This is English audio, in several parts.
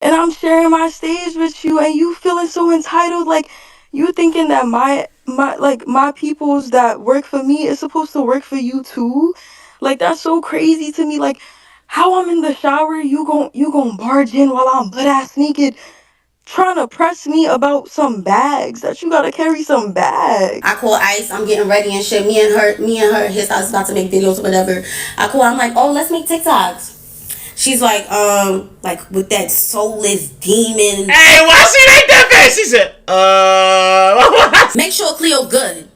and I'm sharing my stage with you, and you feeling so entitled, like you thinking that my peoples that work for me is supposed to work for you too. Like that's so crazy to me. Like how I'm in the shower, you gon' barge in while I'm butt ass naked, trying to press me about some bags that you gotta carry some bags. I call Ice. I'm getting ready and shit. Me and her, his house about to make videos or whatever. I call. I'm like, oh, let's make TikToks. She's like with that soulless demon. Hey, why she make that face? She said, Make sure Cleo's good.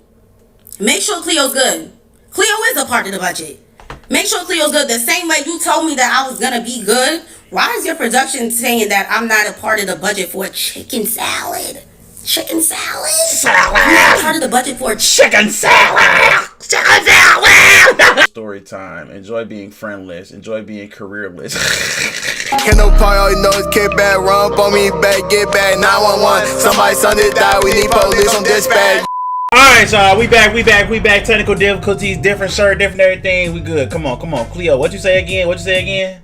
Make sure Cleo's good. Cleo is a part of the budget. Make sure Cleo's good. The same way you told me that I was gonna be good. Why is your production saying that I'm not a part of the budget for a chicken salad? Chicken salad? I'm not part of the budget for a chicken salad. Chicken salad. Story time. Enjoy being friendless. Enjoy being careerless. Can't no part, all you know is kick back, run up on me back, get back, 911. Somebody's son did die, we need police on dispatch. Alright, y'all, we back. Technical difficulties, different shirt, different everything. We good. Come on. Cleo, what you say again?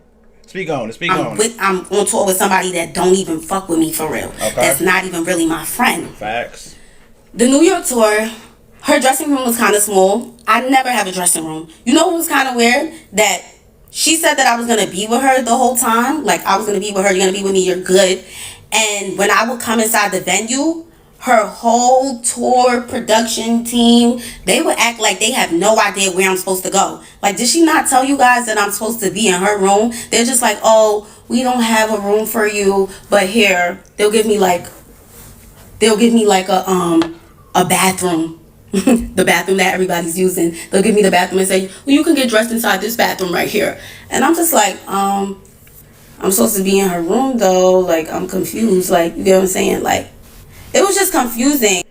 Speak on it. I'm on tour with somebody that don't even fuck with me for real. Okay. That's not even really my friend. Facts. The New York tour, her dressing room was kind of small. I never have a dressing room. You know what was kind of weird? That she said that I was going to be with her the whole time. Like, I was going to be with her. You're going to be with me. You're good. And when I would come inside the venue, her whole tour production team, they would act like they have no idea where I'm supposed to go. Like, did she not tell you guys that I'm supposed to be in her room? They're just like, oh, we don't have a room for you, but here, they'll give me like a bathroom. The bathroom that everybody's using. They'll give me the bathroom and say, well, you can get dressed inside this bathroom right here. And I'm just like, I'm supposed to be in her room though. Like, I'm confused. Like, you get what I'm saying? Like, it was just confusing.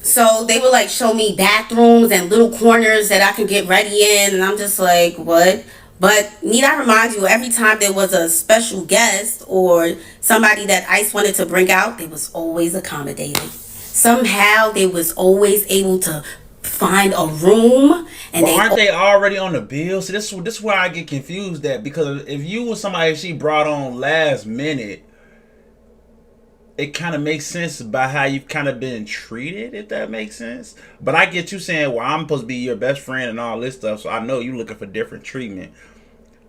So they would like show me bathrooms and little corners that I could get ready in, and I'm just like, what? But need I remind you, every time there was a special guest or somebody that Ice wanted to bring out, they was always accommodated. Somehow they was always able to find a room. And but aren't they already on the bill? See, this is where I get confused at, because if you was somebody she brought on last minute, it kind of makes sense by how you've kind of been treated, if that makes sense. But I get you saying, well, I'm supposed to be your best friend and all this stuff, so I know you looking for different treatment.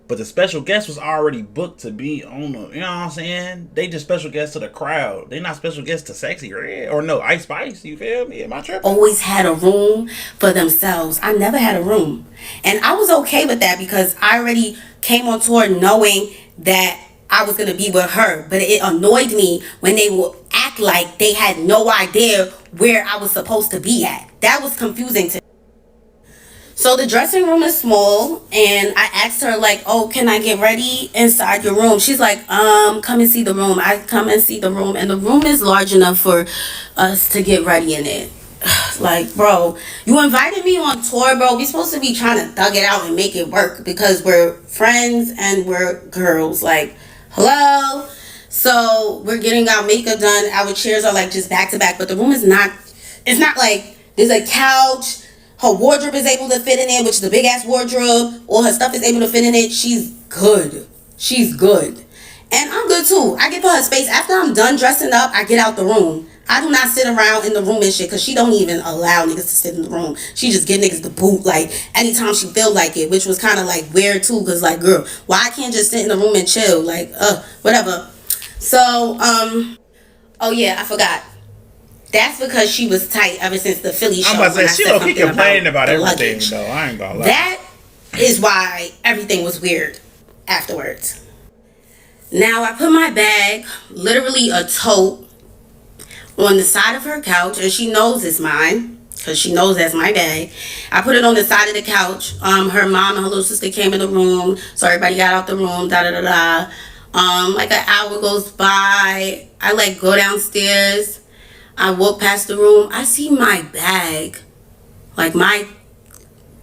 But the special guest was already booked to be on the, you know what I'm saying? They just special guests to the crowd. They not special guests to Sexy Red or no Ice Spice. You feel me? Am I tripping? Always had a room for themselves. I never had a room. And I was okay with that because I already came on tour knowing that I was going to be with her. But it annoyed me when they would act like they had no idea where I was supposed to be at. That was confusing to me. So the dressing room is small, and I asked her like, oh, can I get ready inside your room? She's like, come and see the room. I come and see the room, and the room is large enough for us to get ready in it. Like, bro, you invited me on tour, bro. We supposed to be trying to thug it out and make it work because we're friends and we're girls. Like, hello? So we're getting our makeup done. Our chairs are like just back to back, but the room is not, it's not like there's a couch. Her wardrobe is able to fit in it, which is a big ass wardrobe. All her stuff is able to fit in it. She's good. She's good. And I'm good too. I give her space. After I'm done dressing up, I get out the room. I do not sit around in the room and shit because she don't even allow niggas to sit in the room. She just get niggas the boot like anytime she feel like it, which was kind of like weird too because like, girl, why I can't just sit in the room and chill? Like, whatever. So, oh yeah, I forgot. That's because she was tight ever since the Philly show. I'm about to say, she don't keep complaining about everything, though. I ain't gonna lie. That is why everything was weird afterwards. Now, I put my bag, literally a tote, on the side of her couch, and she knows it's mine, because she knows that's my bag. I put it on the side of the couch. Her mom and her little sister came in the room, so everybody got out the room, da-da-da-da. Like an hour goes by, I like go downstairs. I walk past the room. I see my bag, like my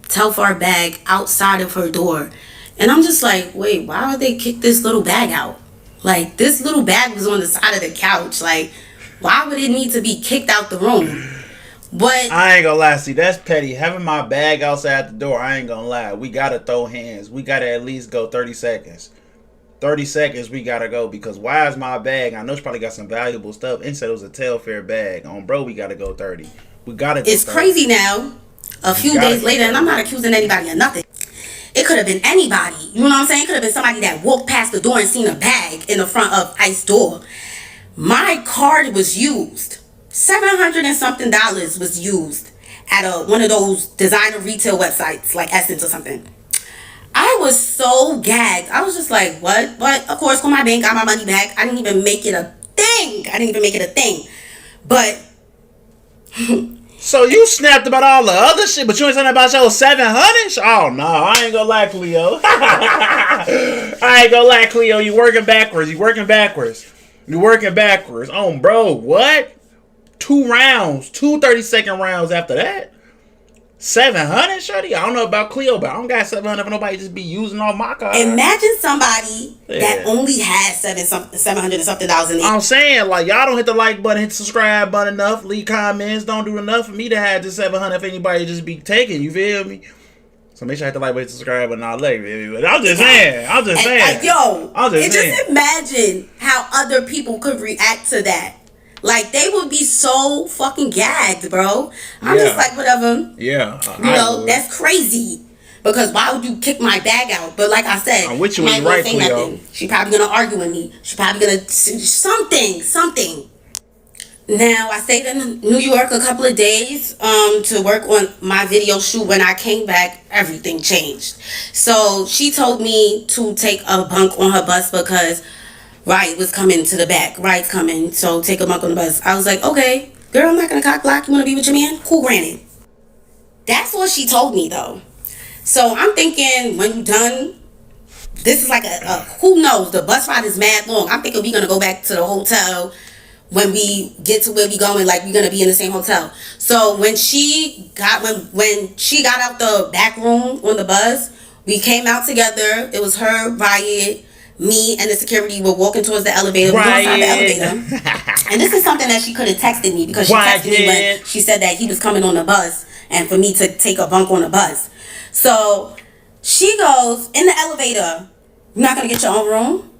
Telfar bag outside of her door. And I'm just like, wait, why would they kick this little bag out? Like, this little bag was on the side of the couch. Like, why would it need to be kicked out the room? But I ain't gonna lie. See, that's petty. Having my bag outside the door, I ain't gonna lie. We gotta throw hands. We gotta at least go 30 seconds. 30 seconds we gotta go, because why is my bag? I know she probably got some valuable stuff. Instead it was a Telfair bag. On bro, we gotta go 30. We gotta go it's 30. crazy now, a We few gotta days go later, and 30. I'm not accusing anybody of nothing. It could have been anybody. You know what I'm saying? It could have been somebody that walked past the door and seen a bag in the front of Ice door. My card was used. $700 and something was used at one of those designer retail websites like Essence or something. I was so gagged. I was just like, what? But of course, called my bank, got my money back. I didn't even make it a thing. But So you snapped about all the other shit, but you ain't saying about your 700? Oh no, I ain't gonna lie, Cleo. I ain't gonna lie, Cleo. You working backwards. Oh, bro, what? 2 rounds, 30-second rounds after that. 700, shorty. I don't know about Cleo, but I don't got 700 for nobody just be using all my card. imagine somebody that only has $700 and something in it. I'm saying, like, y'all don't hit the like button, hit the subscribe button enough, leave comments, don't do enough for me to have just 700 if anybody just be taking, you feel me? So make sure I hit the like button, subscribe button, all that, baby. But I'm just saying. Just imagine how other people could react to that. Like, they would be so fucking gagged, bro. I'm just like, whatever. Yeah. That's crazy. Because why would you kick my bag out? But like I said, I'm with you when you're right, Cleo. She probably gonna argue with me. She probably gonna something. Now, I stayed in New York a couple of days to work on my video shoot. When I came back, everything changed. So she told me to take a bunk on her bus because Riot was coming to the back. Riot's coming, so take a bunk on the bus. I was like, okay, girl, I'm not gonna cock block. You wanna be with your man? Cool, granted. That's what she told me, though. So I'm thinking, when you done, this is like a who knows? The bus ride is mad long. I'm thinking we gonna go back to the hotel when we get to where we going. Like, we're gonna be in the same hotel. So when she got out the back room on the bus, we came out together. It was her, Riot, me, and the security were walking towards the elevator. We went inside the elevator. And this is something that she could have texted me, because she texted me when she said that he was coming on the bus and for me to take a bunk on the bus. So she goes, in the elevator, you're not going to get your own room?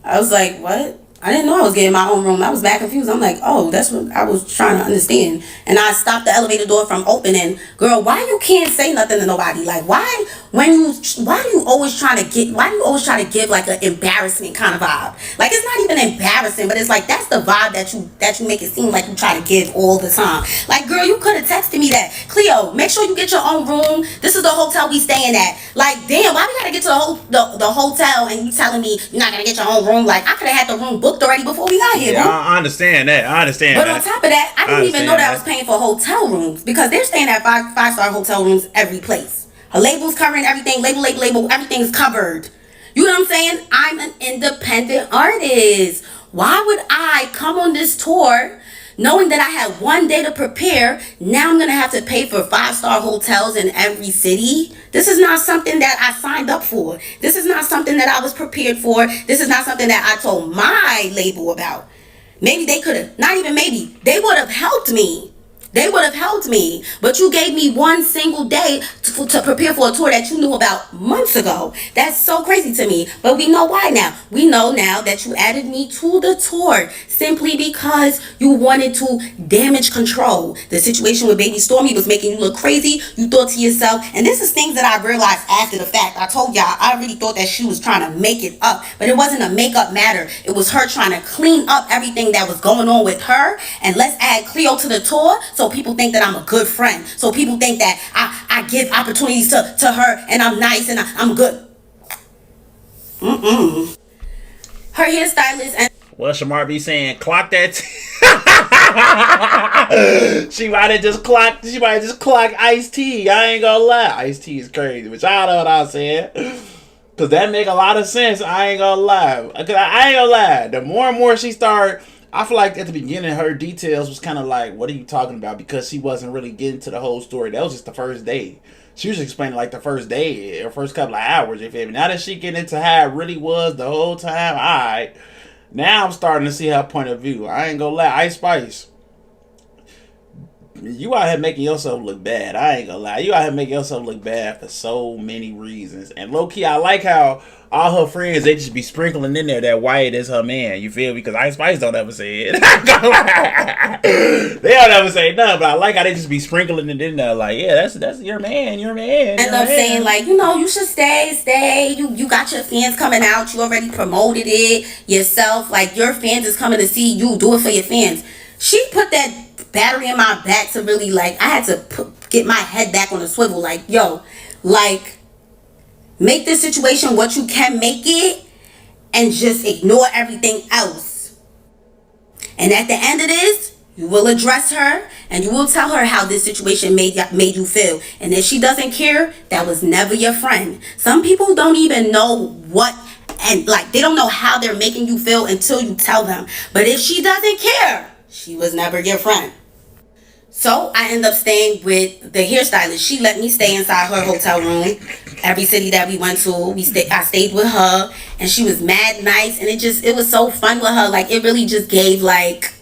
I was like, what? I didn't know I was getting my own room. I was back confused. I'm like, oh, that's what I was trying to understand. And I stopped the elevator door from opening. Girl, why you can't say nothing to nobody? Like, why do you always try to give like an embarrassment kind of vibe? Like, it's not even embarrassing, but it's like, that's the vibe that you make it seem like you try to give all the time. Like, girl, you could have texted me that. Cleo, make sure you get your own room. This is the hotel we staying at. Like, damn, why we gotta get to the hotel and you telling me you're not gonna get your own room? Like, I could have had the room booked already before we got here. Yeah, I understand that. But on top of that, I didn't even know that I was paying for hotel rooms, because they're staying at five-star hotel rooms every place. Her label's covering everything. Label. Everything's covered. You know what I'm saying? I'm an independent artist. Why would I come on this tour knowing that I had 1 day to prepare? Now I'm going to have to pay for 5-star hotels in every city. This is not something that I signed up for. This is not something that I was prepared for. This is not something that I told my label about. Maybe they could have, not even maybe, they would have helped me. But you gave me 1 single day to prepare for a tour that you knew about months ago. That's so crazy to me. But we know why now. We know now that you added me to the tour simply because you wanted to damage control. The situation with Baby Stormy was making you look crazy. You thought to yourself, and this is things that I realized after the fact. I told y'all, I really thought that she was trying to make it up. But it wasn't a make-up matter. It was her trying to clean up everything that was going on with her. And let's add Cleo to the tour, so people think that I'm a good friend. So people think that I give opportunities to her, and I'm nice, and I'm good. Her hairstylist and... Well, Shamar be saying, clock that. She might have just clocked Ice-T. I ain't gonna lie. Ice-T is crazy, but y'all know what I'm saying. Because that make a lot of sense. I ain't gonna lie. The more and more she start, I feel like at the beginning her details was kind of like, what are you talking about? Because she wasn't really getting to the whole story. That was just the first day. She was explaining like the first day or first couple of hours, you feel me? Now that she getting into how it really was the whole time, alright. Now I'm starting to see her point of view. I ain't gonna lie. Ice Spice, You out here making yourself look bad. I ain't gonna lie. You out here making yourself look bad for so many reasons. And low key, I like how all her friends, they just be sprinkling in there that Wyatt is her man. You feel me? Because Ice Spice don't ever say it. They don't ever say nothing. But I like how they just be sprinkling it in there. Like, yeah, that's your man. Your man. End up saying like, you know, you should stay. You got your fans coming out. You already promoted it yourself. Like, your fans is coming to see you. Do it for your fans. She put that battery in my back to really, like, I had to get my head back on the swivel. Like, yo, like, make this situation what you can make it and just ignore everything else. And at the end of this, you will address her and you will tell her how this situation made you feel. And if she doesn't care, that was never your friend. Some people don't even know what, and like, they don't know how they're making you feel until you tell them. But if she doesn't care, she was never your friend. So I end up staying with the hairstylist. She let me stay inside her hotel room. Every city that we went to, I stayed with her, and she was mad nice, and it was so fun with her. Like, it really just gave, like,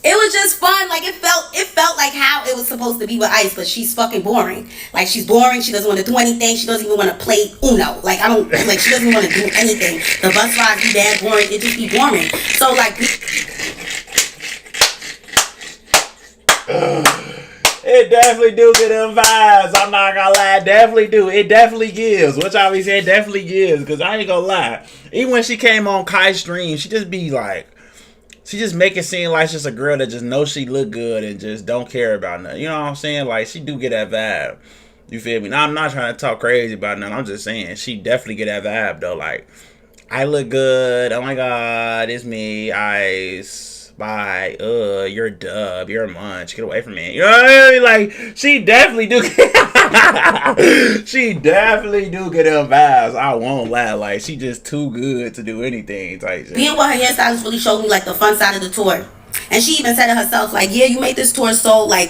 it was just fun. Like, it felt like how it was supposed to be with Ice, but she's fucking boring. Like, she's boring. She doesn't want to do anything. She doesn't even want to play Uno. Like, she doesn't want to do anything. The bus rides be bad boring. It just be boring. So, like, it definitely do get them vibes. I'm not gonna lie, it definitely do. It definitely gives. What y'all be saying definitely gives. Cause I ain't gonna lie. Even when she came on Kai's stream, she just be like, she just make it seem like she's a girl that just knows she look good and just don't care about nothing. You know what I'm saying? Like, she do get that vibe. You feel me? Now, I'm not trying to talk crazy about nothing. I'm just saying she definitely get that vibe though. Like, I look good. Oh my God, it's me, Ice. Bye. You're Dub. You're Munch. Get away from me. You know what I mean? Like, she definitely do. She definitely do get them vibes. I won't lie. Like, she just too good to do anything. Type shit. Being with her hairstylist really showed me, like, the fun side of the tour. And she even said it herself, like, yeah, you made this tour so, like,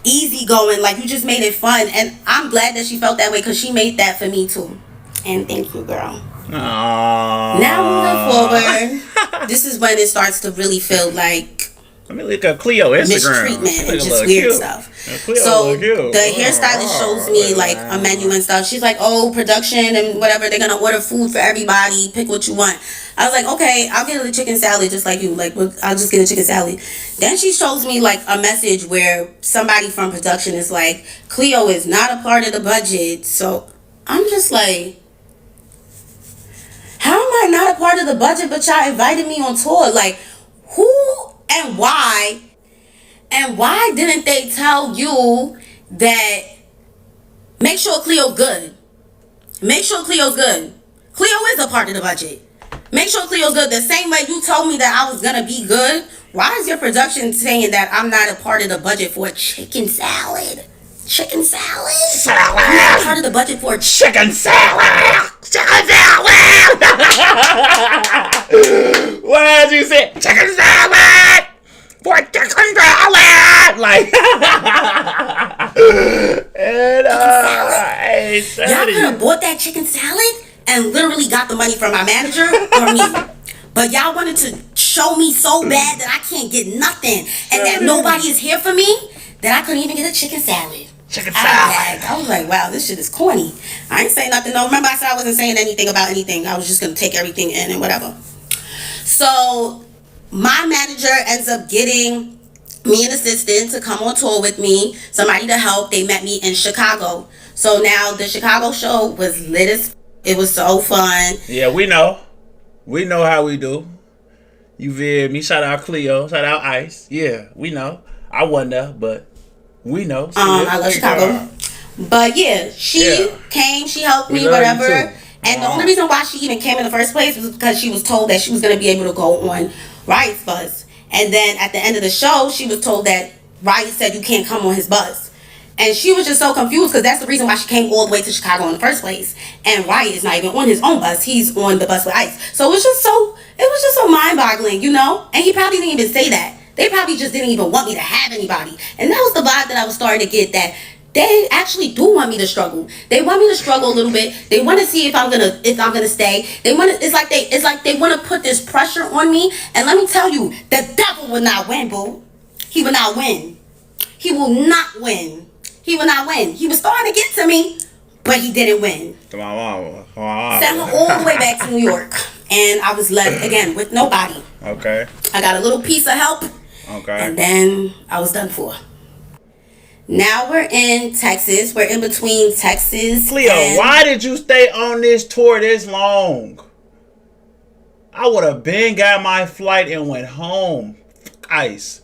easy going. Like, you just made it fun. And I'm glad that she felt that way, because she made that for me too. And thank you, girl. Aww. Now moving forward, this is when it starts to really feel like, let me look at Cleo Instagram. Mistreatment and just weird cute stuff. So the hairstylist shows me like a menu and stuff. She's like, oh, production and whatever, they're gonna order food for everybody, pick what you want. I was like, okay, I'll get a chicken salad just like you. Like, I'll just get a chicken salad. Then she shows me like a message where somebody from production is like, Cleo is not a part of the budget. So I'm just like, how am I not a part of the budget, but y'all invited me on tour? Like, who and why? And why didn't they tell you that make sure Cleo's good? Make sure Cleo's good. Cleo is a part of the budget. Make sure Cleo's good. The same way you told me that I was going to be good, why is your production saying that I'm not a part of the budget for a chicken salad? Chicken salad? I'm not a part of the budget for a chicken salad. Chicken salad. What did you say? Chicken salad. For chicken salad. Like, and y'all could have bought that chicken salad and literally got the money from my manager or me. But y'all wanted to show me so bad that I can't get nothing, and that nobody is here for me, that I couldn't even get a chicken salad. Chicken salad. I was like, wow, this shit is corny. I ain't saying nothing. No, remember I said I wasn't saying anything about anything. I was just going to take everything in and whatever. So my manager ends up getting me an assistant to come on tour with me, somebody to help. They met me in Chicago. So now the Chicago show was lit as it was so fun. Yeah, we know. We know how we do. You feel me? Shout out Cleo. Shout out Ice. Yeah, we know. I wasn't there, but we know. I love Chicago. But yeah, she came, she helped me, whatever. And the only reason why she even came in the first place was because she was told that she was going to be able to go on Riot's bus. And then at the end of the show, she was told that Riot said you can't come on his bus. And she was just so confused, because that's the reason why she came all the way to Chicago in the first place. And Riot is not even on his own bus. He's on the bus with Ice. So it was just so mind-boggling, you know? And he probably didn't even say that. They probably just didn't even want me to have anybody. And that was the vibe that I was starting to get, that they actually do want me to struggle. They want me to struggle a little bit. They want to see if I'm gonna stay. It's like they want to put this pressure on me. And let me tell you, the devil will not win, boo. He will not win. He will not win. He will not win. He was starting to get to me, but he didn't win. Come on. Sent her all the way back to New York. And I was left, again, with nobody. Okay. I got a little piece of help. Okay. And then I was done for. Now we're in Texas. We're in between Texas. Cleo, why did you stay on this tour this long? I would have been got my flight and went home. Ice.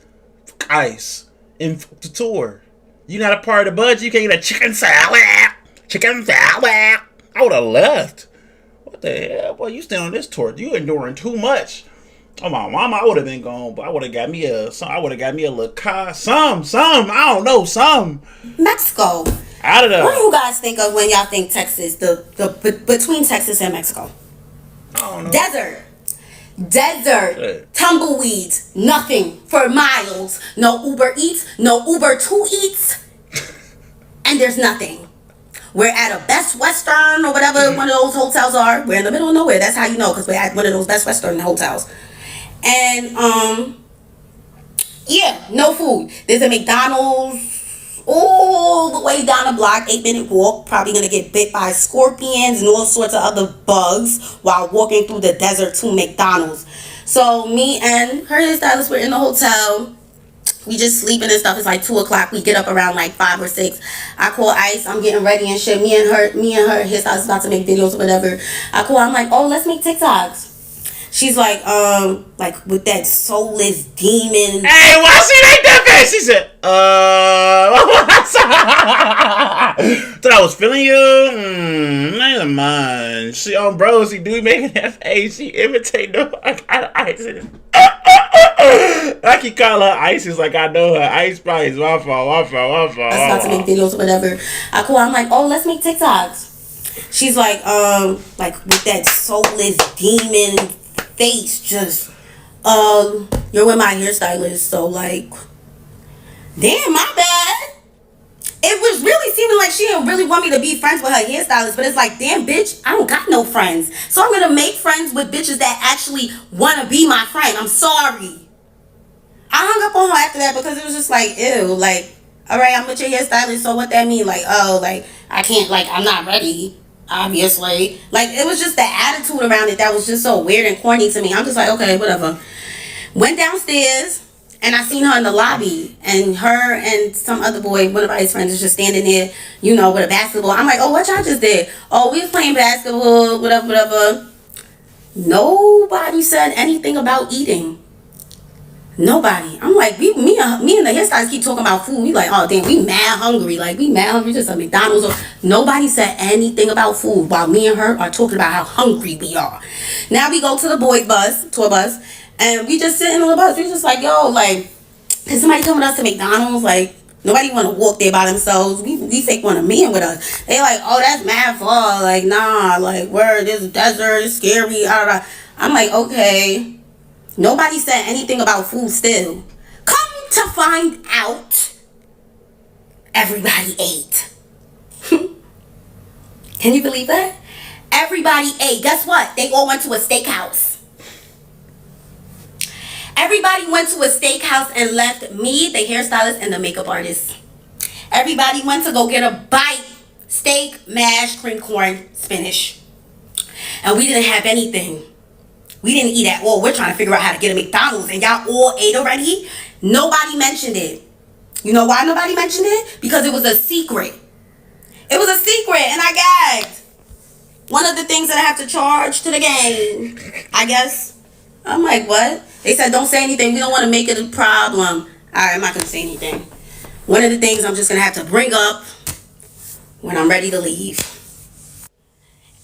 In the tour. You not a part of the budget. You can't get a chicken salad. I would have left. What the hell? Boy, you stay on this tour. You enduring too much. Oh my mama, I would have been gone, but I would have got me a little car. Some. I don't know, some. Mexico. Out of there. What do you guys think of when y'all think Texas? The between Texas and Mexico. I don't know. Desert, Shit. tumbleweeds, nothing for miles. No Uber Eats, no Uber 2 Eats, and there's nothing. We're at a Best Western or whatever one of those hotels are. We're in the middle of nowhere. That's how you know, because we're at one of those Best Western hotels. And yeah, no food. There's a McDonald's all the way down the block, 8-minute walk. Probably gonna get bit by scorpions and all sorts of other bugs while walking through the desert to McDonald's. So me and her hairstylist were in the hotel. We just sleeping and stuff. It's like 2 o'clock. We get up around like 5 or 6. I call Ice. I'm getting ready and shit. Me and her hairstylist about to make videos or whatever. I'm like, oh, let's make TikToks. She's like with that soulless demon. Hey, why she like that face? She said, thought I was feeling you? Never mind. She on bros, she do making that face. She imitate the fuck out of Isis. I keep calling her Isis like I know her. Ice probably is my fault. I was about to make videos or whatever. I'm like, oh, let's make TikToks. She's like with that soulless demon face, just you're with my hairstylist, so like, damn, my bad. It was really seeming like she didn't really want me to be friends with her hairstylist, but it's like, damn, bitch, I don't got no friends, so I'm gonna make friends with bitches that actually want to be my friend. I'm sorry. I hung up on her after that because it was just like, ew, like, all right, I'm with your hairstylist, so what that mean? Like, oh, like, I can't, like, I'm not ready. Obviously, like, it was just the attitude around it that was just so weird and corny to me. I'm just like, okay, whatever. Went downstairs and I seen her in the lobby, and her and some other boy, one of Ice's friends, is just standing there, you know, with a basketball. I'm like, oh, what y'all just did? Oh, we was playing basketball, whatever. Nobody said anything about eating. Nobody. I'm like, me and the hairstylist keep talking about food. We like, oh damn, we mad hungry. Like, we mad hungry, just at McDonald's. Or nobody said anything about food while me and her are talking about how hungry we are. Now we go to the boys' tour bus, and we just sitting on the bus. We just like, yo, like, is somebody coming with us to McDonald's? Like, nobody want to walk there by themselves. We fake want a man with us. They like, oh, that's mad far. Like, nah, like, where this desert is scary. I'm like, okay. Nobody said anything about food still. Come to find out, everybody ate. Can you believe that? Everybody ate. Guess what? They all went to a steakhouse. Everybody went to a steakhouse and left me, the hairstylist, and the makeup artist. Everybody went to go get a bite. Steak, mashed, cream corn, spinach. And we didn't have anything. We didn't eat at all. We're trying to figure out how to get a McDonald's, and y'all all ate already? Nobody mentioned it. You know why nobody mentioned it? Because it was a secret. It was a secret, and I gagged. One of the things that I have to charge to the game, I guess. I'm like, what? They said, don't say anything. We don't want to make it a problem. All right, I'm not going to say anything. One of the things I'm just going to have to bring up when I'm ready to leave.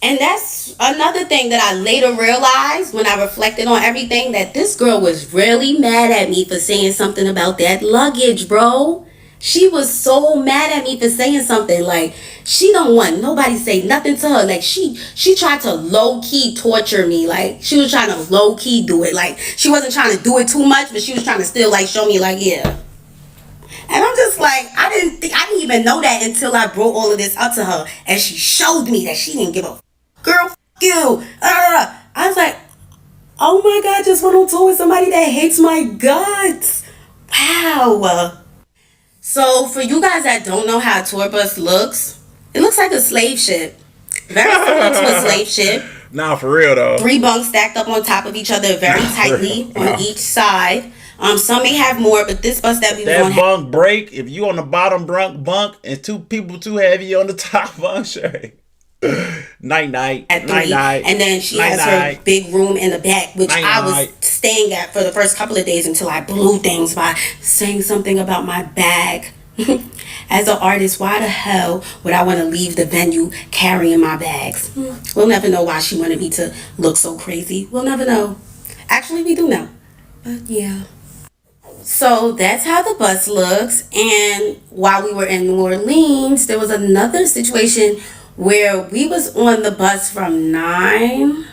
And that's another thing that I later realized when I reflected on everything, that this girl was really mad at me for saying something about that luggage, bro. She was so mad at me for saying something. Like, she don't want nobody say nothing to her. Like, she tried to low-key torture me. Like, she was trying to low-key do it. Like, she wasn't trying to do it too much, but she was trying to still, like, show me, like, yeah. And I'm just like, I didn't even know that until I brought all of this up to her. And she showed me that she didn't give a girl, f*** you. I was like, oh my God, I just went on tour with somebody that hates my guts. Wow. So for you guys that don't know how a tour bus looks, it looks like a slave ship. Very similar to a slave ship. Nah, for real though. 3 bunks stacked up on top of each other very tightly on each side. Some may have more, but this bus that we was on That bunk break, if you on the bottom bunk and 2 people too heavy on the top bunk, sure. Night. at 3. And then she has her big room in the back, which I was staying at for the first couple of days until I blew things by saying something about my bag. As an artist, why the hell would I want to leave the venue carrying my bags? We'll never know why she wanted me to look so crazy. We'll never know. Actually, we do know. But yeah. So that's how the bus looks. And while we were in New Orleans, there was another situation where we was on the bus from 9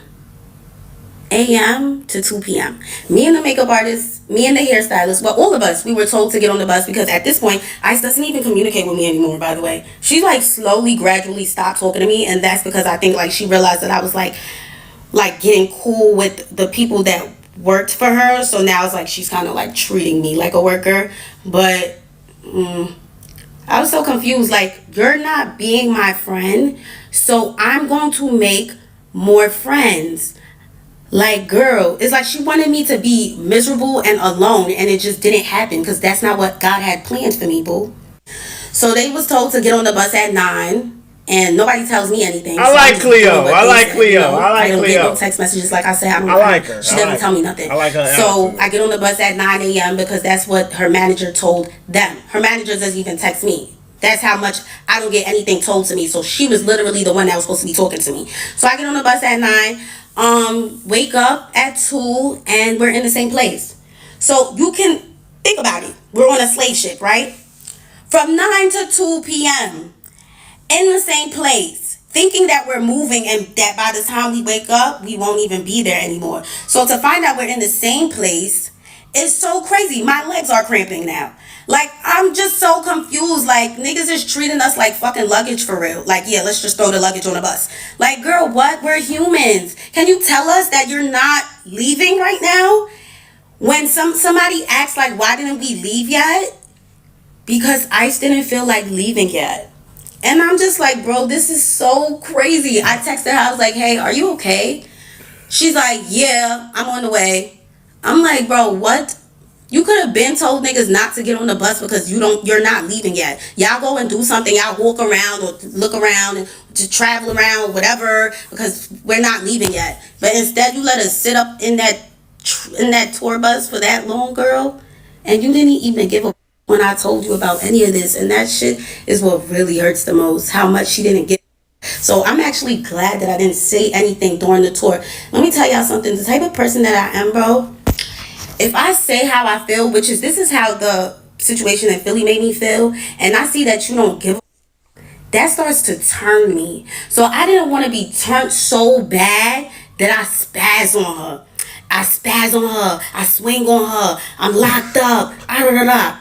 a.m. to 2 p.m. Me and the makeup artist, me and the hairstylist, well, all of us, we were told to get on the bus because at this point, Ice doesn't even communicate with me anymore, by the way. She like slowly, gradually stopped talking to me, and that's because I think like she realized that I was like getting cool with the people that worked for her. So now it's like she's kind of like treating me like a worker. But I was so confused. Like, you're not being my friend, so I'm going to make more friends. Like, girl, it's like she wanted me to be miserable and alone, and it just didn't happen because that's not what God had planned for me, boo. So they was told to get on the bus at 9, and nobody tells me anything. I like Cleo. I don't get no text messages. Like I said, I like her. She doesn't tell me nothing. I like her. So attitude. I get on the bus at 9 a.m. because that's what her manager told them. Her manager doesn't even text me. That's how much I don't get anything told to me. So she was literally the one that was supposed to be talking to me. So I get on the bus at 9. Wake up at 2, and we're in the same place. So you can think about it. We're on a slave ship, right? From 9 to 2 p.m. in the same place, thinking that we're moving and that by the time we wake up, we won't even be there anymore. So to find out we're in the same place is so crazy. My legs are cramping now. Like, I'm just so confused. Like, niggas is treating us like fucking luggage for real. Like, yeah, let's just throw the luggage on a bus. Like, girl, what? We're humans. Can you tell us that you're not leaving right now? When somebody asks, like, why didn't we leave yet? Because Ice didn't feel like leaving yet. And I'm just like, bro, this is so crazy. I texted her. I was like, hey, are you okay? She's like, yeah, I'm on the way. I'm like, bro, what? You could have been told niggas not to get on the bus because you're not leaving yet. Y'all go and do something. Y'all walk around or look around and just travel around or whatever because we're not leaving yet. But instead you let us sit up in that tour bus for that long, girl. And you didn't even give a when I told you about any of this. And that shit is what really hurts the most. How much she didn't get. So I'm actually glad that I didn't say anything during the tour. Let me tell y'all something. The type of person that I am, bro. If I say how I feel, this is how the situation in Philly made me feel, and I see that you don't give a that starts to turn me. So I didn't want to be turned so bad that I spaz on her. I swing on her. I'm locked up.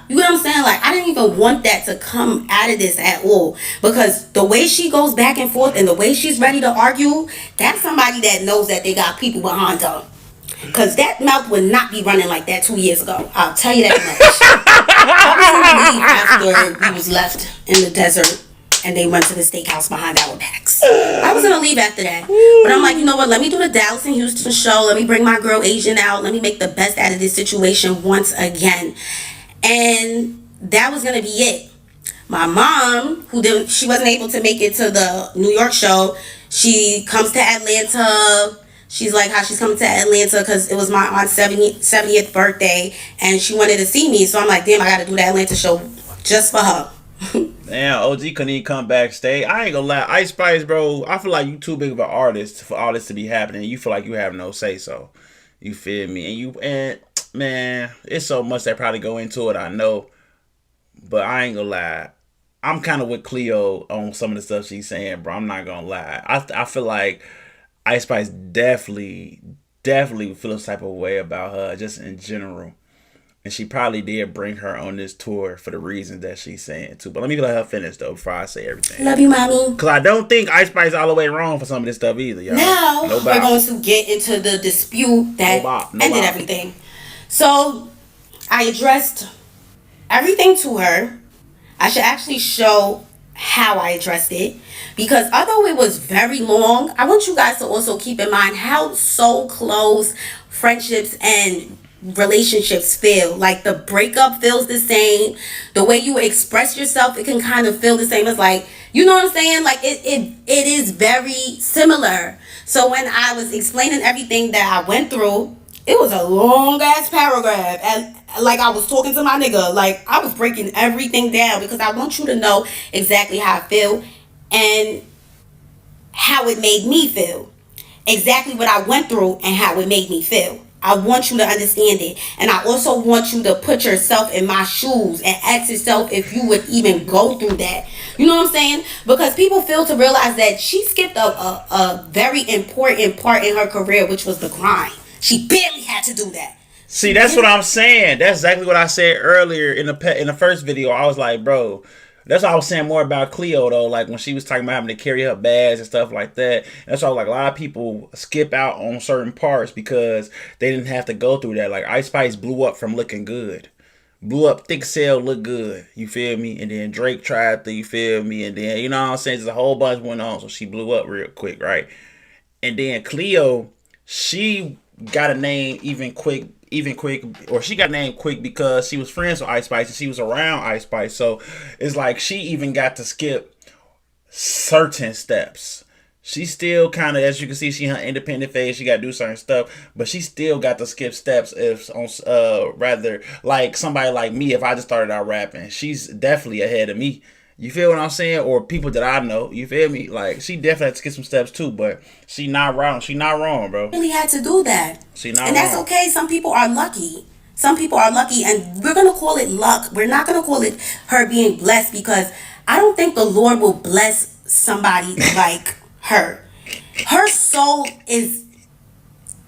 You know what I'm saying? Like, I didn't even want that to come out of this at all. Because the way she goes back and forth and the way she's ready to argue, that's somebody that knows that they got people behind her. Because that mouth would not be running like that 2 years ago. I'll tell you that much. I was going to leave after we was left in the desert and they went to the steakhouse behind our backs. I was going to leave after that. But I'm like, you know what? Let me do the Dallas and Houston show. Let me bring my girl Asian out. Let me make the best out of this situation once again. And that was going to be it. My mom, she wasn't able to make it to the New York show. She comes to Atlanta. She's like how she's coming to Atlanta because it was my aunt's 70th birthday and she wanted to see me. So I'm like, damn, I got to do the Atlanta show just for her. Damn, OG couldn't even come backstage. I ain't gonna lie. Ice Spice, bro, I feel like you too big of an artist for all this to be happening. You feel like you have no say so. You feel me? And man, it's so much that probably go into it, I know. But I ain't gonna lie. I'm kind of with Cleo on some of the stuff she's saying, bro. I'm not gonna lie. I feel like Ice Spice definitely feel a type of way about her just in general. And she probably did bring her on this tour for the reasons that she's saying too. But let me let her finish though before I say everything. Love you, mommy. Because I don't think Ice Spice is all the way wrong for some of this stuff either, y'all. Now we're going to get into the dispute that ended everything. So I addressed everything to her. I should actually show how I addressed it, because although it was very long, I want you guys to also keep in mind how so close friendships and relationships feel. Like the breakup feels the same, the way you express yourself, it can kind of feel the same. As like, you know what I'm saying, like it is very similar. So when I was explaining everything that I went through, it was a long ass paragraph, and like I was talking to my nigga, like I was breaking everything down because I want you to know exactly how I feel and how it made me feel, exactly what I went through and how it made me feel. I want you to understand it, and I also want you to put yourself in my shoes and ask yourself if you would even go through that. You know what I'm saying? Because people fail to realize that she skipped a very important part in her career, which was the grind. She barely had to do that. See, that's what I'm saying. That's exactly what I said earlier in the first video. I was like, bro, that's what I was saying more about Cleo though. Like when she was talking about having to carry her bags and stuff like that. That's why like a lot of people skip out on certain parts because they didn't have to go through that. Like Ice Spice blew up from looking good. Blew up thick cell, look good. You feel me? And then Drake tried to, you feel me? And then, you know what I'm saying? There's a whole bunch went on. So she blew up real quick, right? And then Cleo, she got a name even quick, or she got named quick because she was friends with Ice Spice and she was around Ice Spice. So it's like she even got to skip certain steps. She still kind of, as you can see, she in her independent phase. She got to do certain stuff, but she still got to skip steps. If on rather like somebody like me, if I just started out rapping, she's definitely ahead of me. You feel what I'm saying? Or people that I know. You feel me? Like she definitely had to skip some steps too, but she not wrong. She not wrong, bro. Really had to do that. She not and that's wrong. okay. Some people are lucky. Some people are lucky, and we're gonna call it luck. We're not gonna call it her being blessed, because I don't think the Lord will bless somebody like her. Her soul is,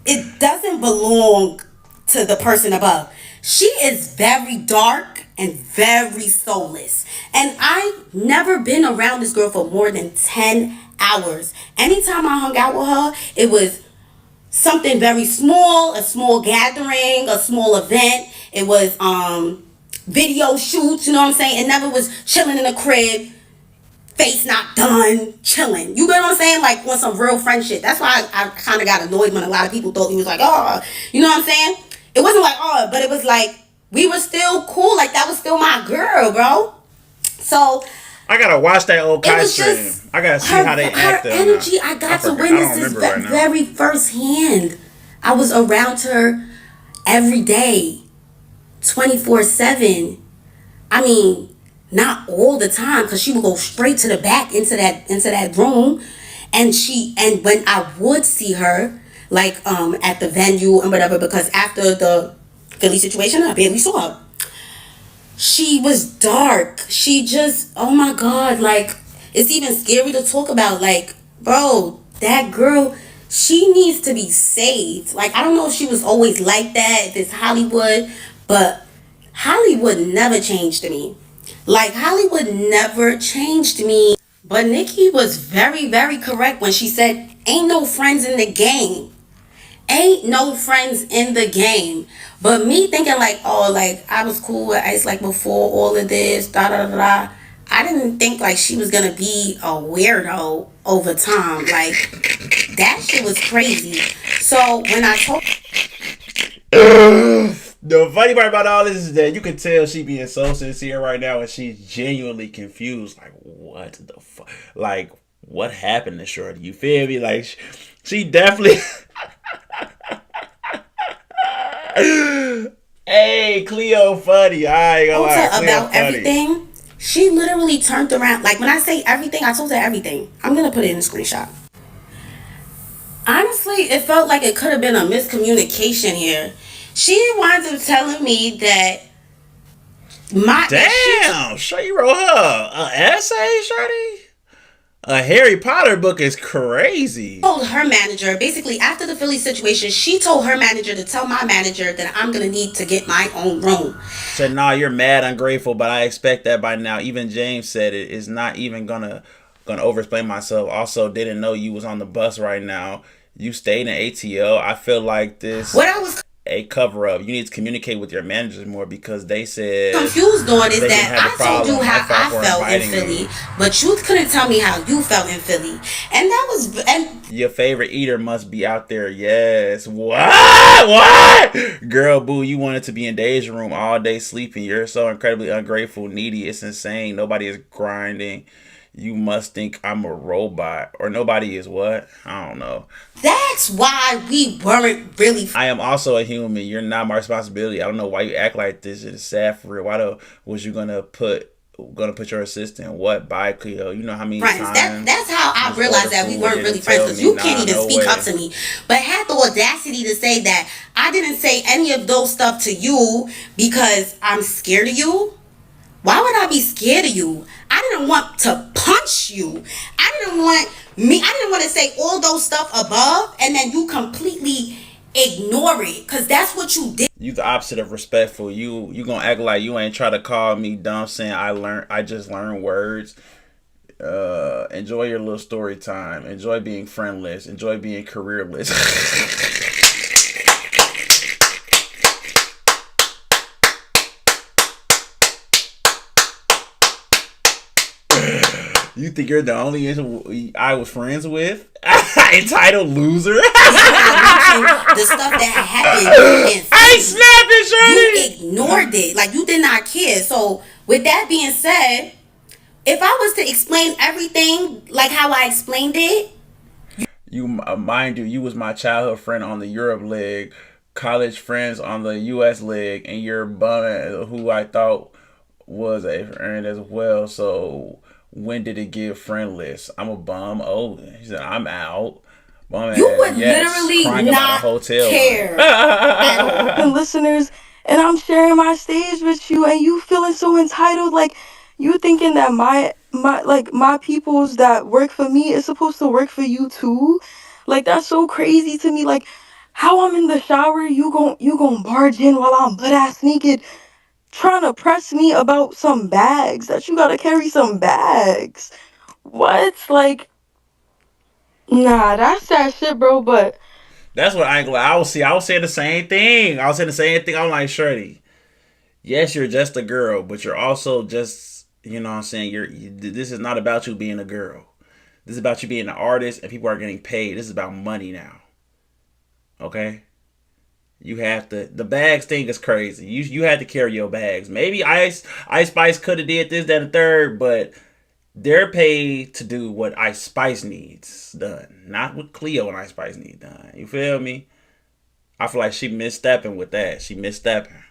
it doesn't belong to the person above. She is very dark and very soulless. And I've never been around this girl for more than 10 hours. Anytime I hung out with her, it was something very small, a small gathering, a small event. It was video shoots, you know what I'm saying? It never was chilling in a crib, face not done, chilling. You get what I'm saying? Like on some real friend shit. That's why I kind of got annoyed when a lot of people thought he was like, oh, you know what I'm saying? It wasn't like, oh, but it was like, we were still cool. Like that was still my girl, bro. So I gotta watch that old it Kai was stream. just I gotta see her, how they act. her energy. I got to witness this very firsthand. I was around her every day, 24/7. I mean, not all the time, because she would go straight to the back into that room, and when I would see her, like at the venue and whatever, because after the Philly situation, I barely saw her. She was dark. She just, oh my God, like, it's even scary to talk about. Like, bro, that girl, she needs to be saved. Like, I don't know if she was always like that, if it's Hollywood, but Hollywood never changed me. Like, Hollywood never changed me. But Nikki was very, very correct when she said, ain't no friends in the game. Ain't no friends in the game. But me thinking like, oh, like I was cool with Ice like before all of this, da da da da. I didn't think like she was gonna be a weirdo over time. Like that shit was crazy. So when I told the funny part about all this is that you can tell she being so sincere right now, and she's genuinely confused. Like, what the fuck? Like, what happened to Shorty? You feel me? Like, she definitely. Hey, Cleo funny. I ain't gonna lie. Cleo about funny. everything, she literally turned around. Like when I say everything, I told her everything. I'm gonna put it in a screenshot. Honestly, it felt like it could have been a miscommunication here. She winds up telling me that my damn, Shorty wrote her an essay, Shorty. A Harry Potter book is crazy. Told her manager, basically after the Philly situation, she told her manager to tell my manager that I'm gonna need to get my own room. Said, nah, you're mad ungrateful, but I expect that by now. Even James said it is not even gonna overexplain myself. Also, didn't know you was on the bus right now. You stayed in ATL. I feel like this. What I was a cover up. You need to communicate with your managers more because they said Confused on is they didn't that have a I told you problem. I how fought I for felt in inviting Philly, you. but you couldn't tell me how you felt in Philly, and that was and Your favorite eater must be out there. Yes. What? What? Girl, boo, you wanted to be in Dave's room all day sleeping. You're so incredibly ungrateful, needy. It's insane. Nobody is grinding. You must think I'm a robot. Or nobody is what? I don't know. that's why we weren't really I am also a human. You're not my responsibility. I don't know why you act like this. It's sad for real. Why the was you gonna put your assistant what by Cleo? You know how many friends. times That's how I just order realized that we food and weren't then really friends tell because me you can't nah, even no speak up way. to me, but had the audacity to say that I didn't say any of those stuff to you because I'm scared of you. Why would I be scared of you? I didn't want to punch you. I didn't want to say all those stuff above and then you completely ignore it because that's what you did. You the opposite of respectful. You gonna act like you ain't try to call me dumb saying I just learned words. Enjoy your little story time. Enjoy being friendless. Enjoy being careerless. You think you're the only I was friends with? Entitled loser. The stuff that happened in I ain't Philly, snapping, you Shorty. ignored it. Like you did not care. So with that being said, if I was to explain everything like how I explained it, Mind you, you was my childhood friend on the Europe leg, college friends on the U.S. leg, and your bum who I thought was a friend as well. So when did it get friendless? I'm a bum. Oh, he said I'm out. Bum you ass. would Yes, literally crying about a not hotel room. care at all. And listeners, and I'm sharing my stage with you, and you feeling so entitled, like you thinking that my peoples that work for me is supposed to work for you too. Like that's so crazy to me. Like how I'm in the shower, you gon' barge in while I'm butt ass naked, trying to press me about some bags that you gotta carry some bags. What? Like nah, that's that shit, bro. But That's what I ain't gonna lie. I was saying the same thing. I was saying the same thing. I'm like, Shorty, yes, you're just a girl, but you're also just, you know what I'm saying? This is not about you being a girl. This is about you being an artist and people are getting paid. This is about money now. Okay? You have to the bags thing is crazy. You had to carry your bags. Maybe Ice Spice could have did this, that, and third, but they're paid to do what Ice Spice needs done. Not what Cleo and Ice Spice need done. You feel me? I feel like she misstepping with that. She misstepping.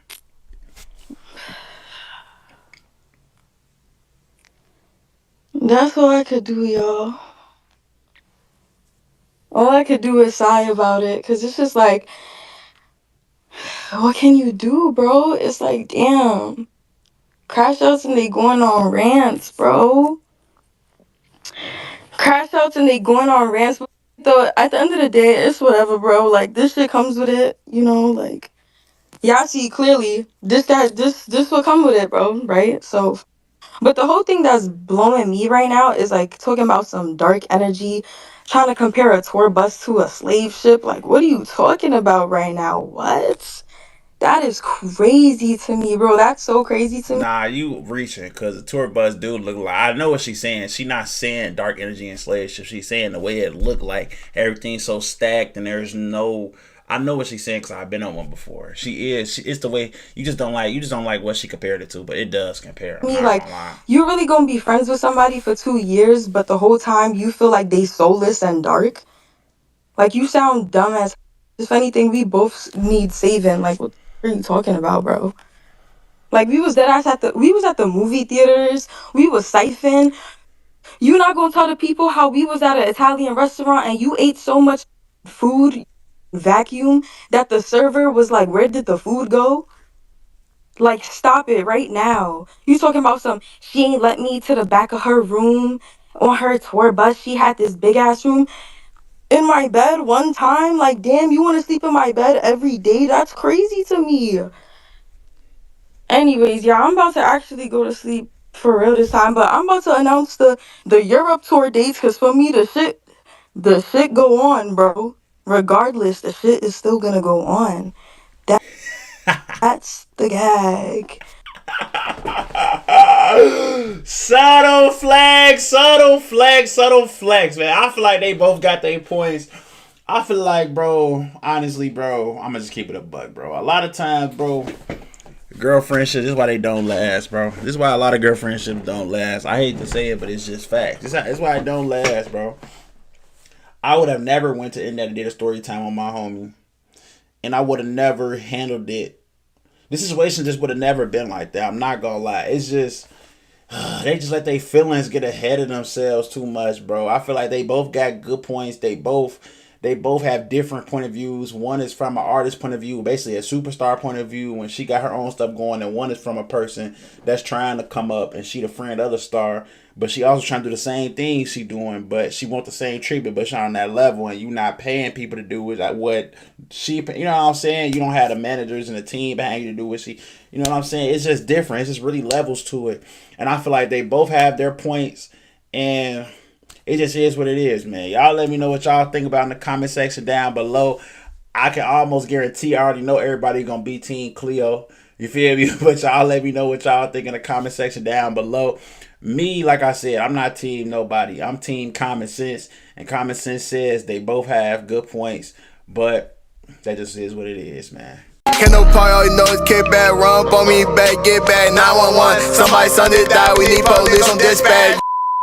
that's all I could do, y'all. All I could do is sigh about it, cause it's just like, what can you do, bro? It's like, damn, crash outs and they going on rants, bro. Crash outs and they going on rants. But though at the end of the day, it's whatever, bro. Like this shit comes with it, you know. Like y'all see clearly, this will come with it, bro. Right? So, but the whole thing that's blowing me right now is like talking about some dark energy, trying to compare a tour bus to a slave ship. Like, what are you talking about right now? What? That is crazy to me, bro. That's so crazy to me. Nah, you reaching because the tour bus do look like. I know what she's saying. She not saying dark energy and slave ship. She's saying the way it looked like everything's so stacked and there's no. I know what she's saying because I've been on one before. She is. It's the way you just don't like. You just don't like what she compared it to, but it does compare. I'm not Like, gonna lie. you really gonna be friends with somebody for 2 years, but the whole time you feel like they soulless and dark? Like, you sound dumb as. If anything, we both need saving. Like, what are you talking about, bro? Like, we was at the movie theaters. We was siphoning. You not gonna tell the people how we was at an Italian restaurant and you ate so much food vacuum that the server was like, where did the food go? Like, stop it right now. You talking about some, she ain't let me to the back of her room on her tour bus. She had this big ass room in my bed one time. Like, damn, you want to sleep in my bed every day? That's crazy to me. Anyways, yeah, I'm about to actually go to sleep for real this time, but I'm about to announce the Europe tour dates because for me, the shit go on, bro. Regardless, the shit is still gonna go on. That's the gag. Subtle flex, subtle flex, subtle flex, man. I feel like they both got their points. I feel like, bro, honestly, bro, I'm gonna just keep it a buck, bro. A lot of times, bro, girlfriendships, this is why they don't last, bro. This is why a lot of girlfriendships don't last. I hate to say it, but it's just fact. This is why it don't last, bro. I would have never went to internet and did a story time on my homie. And I would have never handled it. This situation just would have never been like that. I'm not gonna lie. It's just they just let their feelings get ahead of themselves too much, bro. I feel like they both got good points. They both have different point of views. One is from an artist point of view, basically a superstar point of view when she got her own stuff going, and one is from a person that's trying to come up and she the friend of the star, but she also trying to do the same thing she doing, but she want the same treatment, but she on that level, and you not paying people to do like what she, you know what I'm saying? You don't have the managers and the team behind you to do what she, you know what I'm saying? It's just different. It's just really levels to it, and I feel like they both have their points, and it just is what it is, man. Y'all let me know what y'all think about in the comment section down below. I can almost guarantee I already know everybody gonna be Team Cleo. You feel me? But y'all let me know what y'all think in the comment section down below. Me, like I said, I'm not team nobody. I'm team common sense. And common sense says they both have good points. But that just is what it is, man. Can't no party, all you know is kick back, run up on me back, get back, 911. Somebody's son did die, we need police on dispatch.